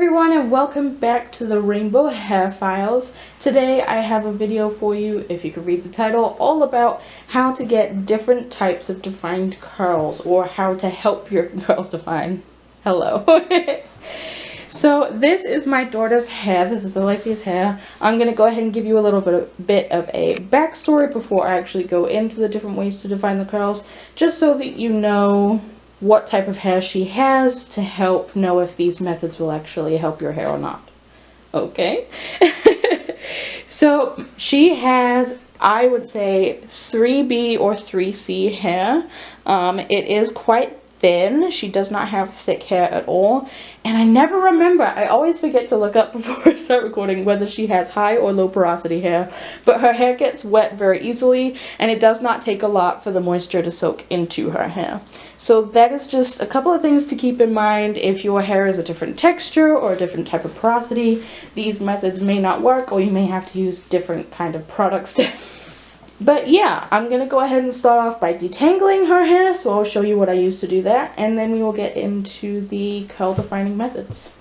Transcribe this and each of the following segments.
everyone, and welcome back to the Rainbow Hair Files. Today I have a video for you, if you could read the title, all about how to get different types of defined curls, or how to help your curls define. Hello. So this is my daughter's hair. This is Alethea's hair. I'm going to go ahead and give you a little bit of a backstory before I actually go into the different ways to define the curls, just so that you know what type of hair she has to help know if these methods will actually help your hair or not. Okay? So she has, I would say, 3B or 3C hair. It is quite thin. She does not have thick hair at all, and I never remember, I always forget to look up before I start recording whether she has high or low porosity hair, but her hair gets wet very easily, and it does not take a lot for the moisture to soak into her hair. So that is just a couple of things to keep in mind. If your hair is a different texture or a different type of porosity, these methods may not work, or you may have to use different kind of products to But yeah, I'm going to go ahead and start off by detangling her hair, so I'll show you what I use to do that, and then we will get into the curl defining methods.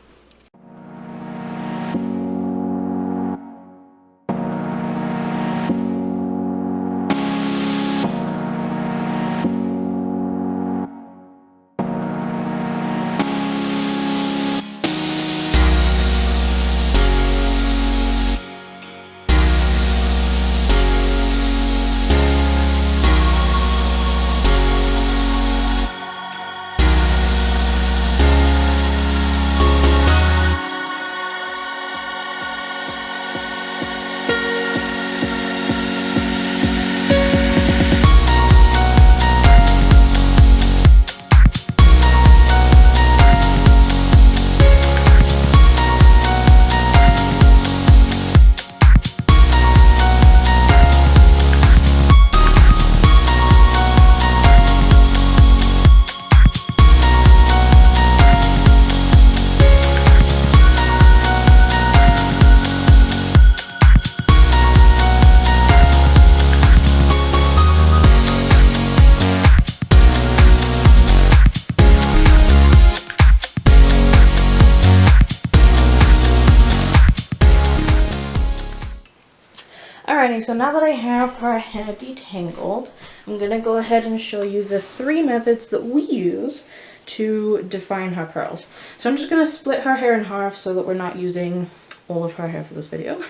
Alrighty, so now that I have her hair detangled, I'm going to go ahead and show you the 3 methods that we use to define her curls. So I'm just going to split her hair in half so that we're not using all of her hair for this video.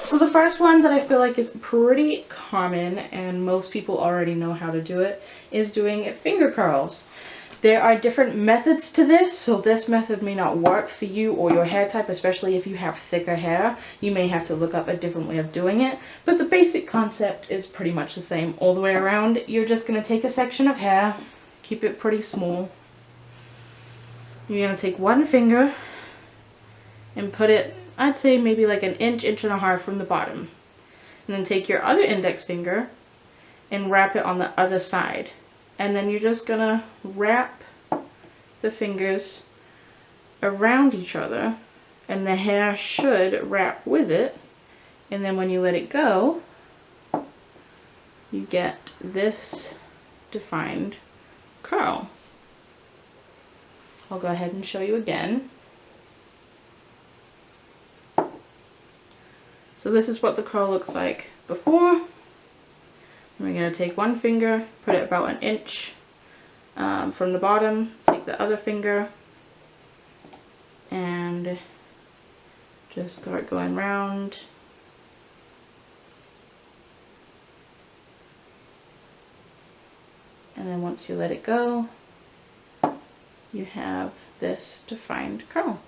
So the first one that I feel like is pretty common, and most people already know how to do it, is doing finger curls. There are different methods to this, so this method may not work for you or your hair type, especially if you have thicker hair. You may have to look up a different way of doing it, but the basic concept is pretty much the same all the way around. You're just going to take a section of hair, keep it pretty small. You're going to take one finger and put it, I'd say maybe like an inch, inch and a half from the bottom. And then take your other index finger and wrap it on the other side. And then you're just gonna wrap the fingers around each other, and the hair should wrap with it. And then when you let it go, you get this defined curl. I'll go ahead and show you again. So this is what the curl looks like before. We're going to take one finger, put it about an inch from the bottom, take the other finger, and just start going round. And then once you let it go, you have this defined curl.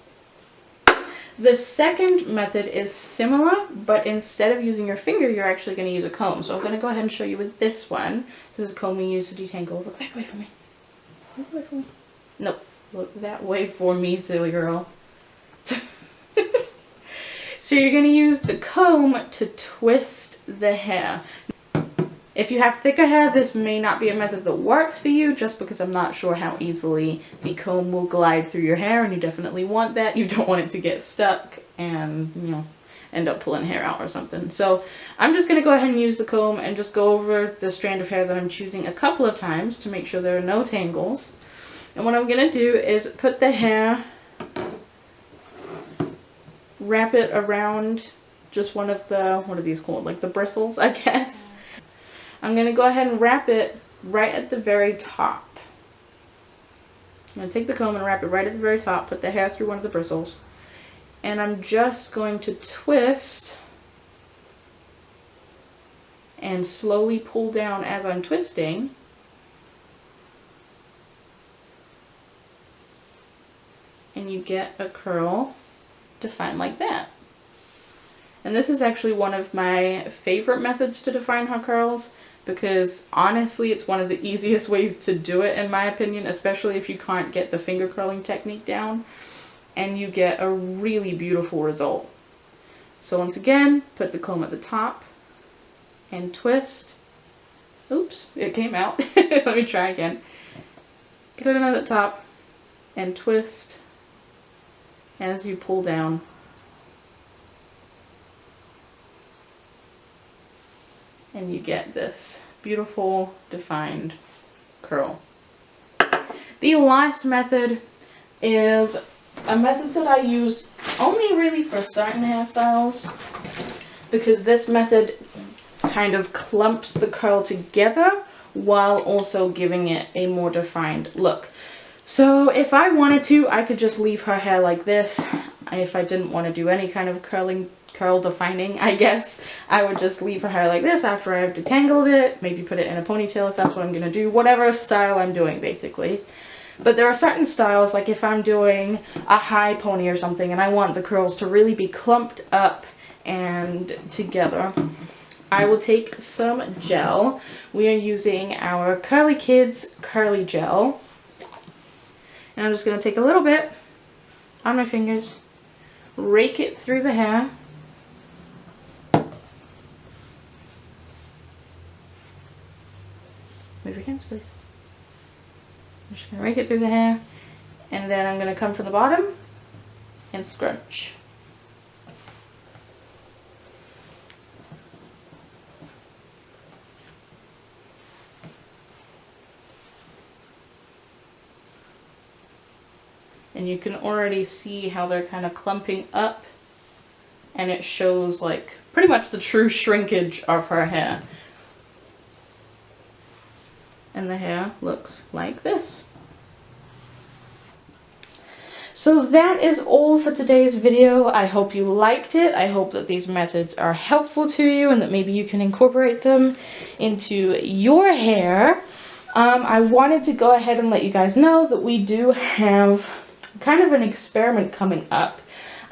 The second method is similar, but instead of using your finger, you're actually going to use a comb. So I'm going to go ahead and show you with this one. This is a comb we use to detangle. Look that way for me. Look that way for me. Nope. Look that way for me, silly girl. So you're going to use the comb to twist the hair. If you have thicker hair, this may not be a method that works for you, just because I'm not sure how easily the comb will glide through your hair, and you definitely want that. You don't want it to get stuck and, you know, end up pulling hair out or something. So I'm just going to go ahead and use the comb and just go over the strand of hair that I'm choosing a couple of times to make sure there are no tangles. And what I'm going to do is put the hair wrap it around just one of the, what are these called? Like the bristles, I guess. I'm going to go ahead and wrap it right at the very top. I'm going to take the comb and wrap it right at the very top, put the hair through one of the bristles, and I'm just going to twist and slowly pull down as I'm twisting. And you get a curl defined like that. And this is actually one of my favorite methods to define hair curls, because honestly it's one of the easiest ways to do it in my opinion, especially if you can't get the finger curling technique down, and you get a really beautiful result. So once again, put the comb at the top and twist. Oops, it came out. Let me try again. Get it at the top and twist as you pull down. And you get this beautiful defined curl. The last method is a method that I use only really for certain hairstyles, because this method kind of clumps the curl together while also giving it a more defined look. So if I wanted to, I could just leave her hair like this. If I didn't want to do any kind of curl defining, I guess, I would just leave her hair like this after I've detangled it, maybe put it in a ponytail if that's what I'm going to do, whatever style I'm doing basically. But there are certain styles, like if I'm doing a high pony or something and I want the curls to really be clumped up and together, I will take some gel. We are using our Curly Kids Curly Gel. And I'm just going to take a little bit on my fingers, rake it through the hair. Move your hands, please. I'm just going to rake it through the hair, and then I'm going to come from the bottom and scrunch. And you can already see how they're kind of clumping up, and it shows like pretty much the true shrinkage of her hair. And the hair looks like this. So that is all for today's video. I hope you liked it. I hope that these methods are helpful to you and that maybe you can incorporate them into your hair. I wanted to go ahead and let you guys know that we do have kind of an experiment coming up.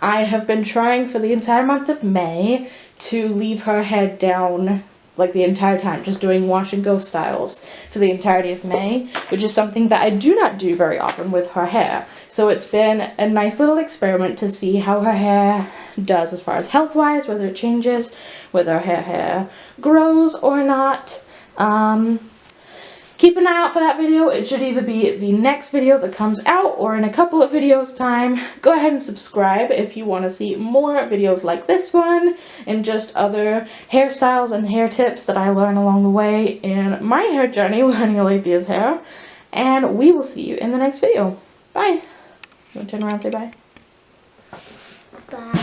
I have been trying for the entire month of May to leave her hair down like the entire time, just doing wash and go styles for the entirety of May, which is something that I do not do very often with her hair. So it's been a nice little experiment to see how her hair does as far as health-wise, whether it changes, whether her hair grows or not. Keep an eye out for that video. It should either be the next video that comes out or in a couple of videos time. Go ahead and subscribe if you want to see more videos like this one and just other hairstyles and hair tips that I learn along the way in my hair journey, learning Alathea's hair. And we will see you in the next video. Bye. You want to turn around and say bye? Bye.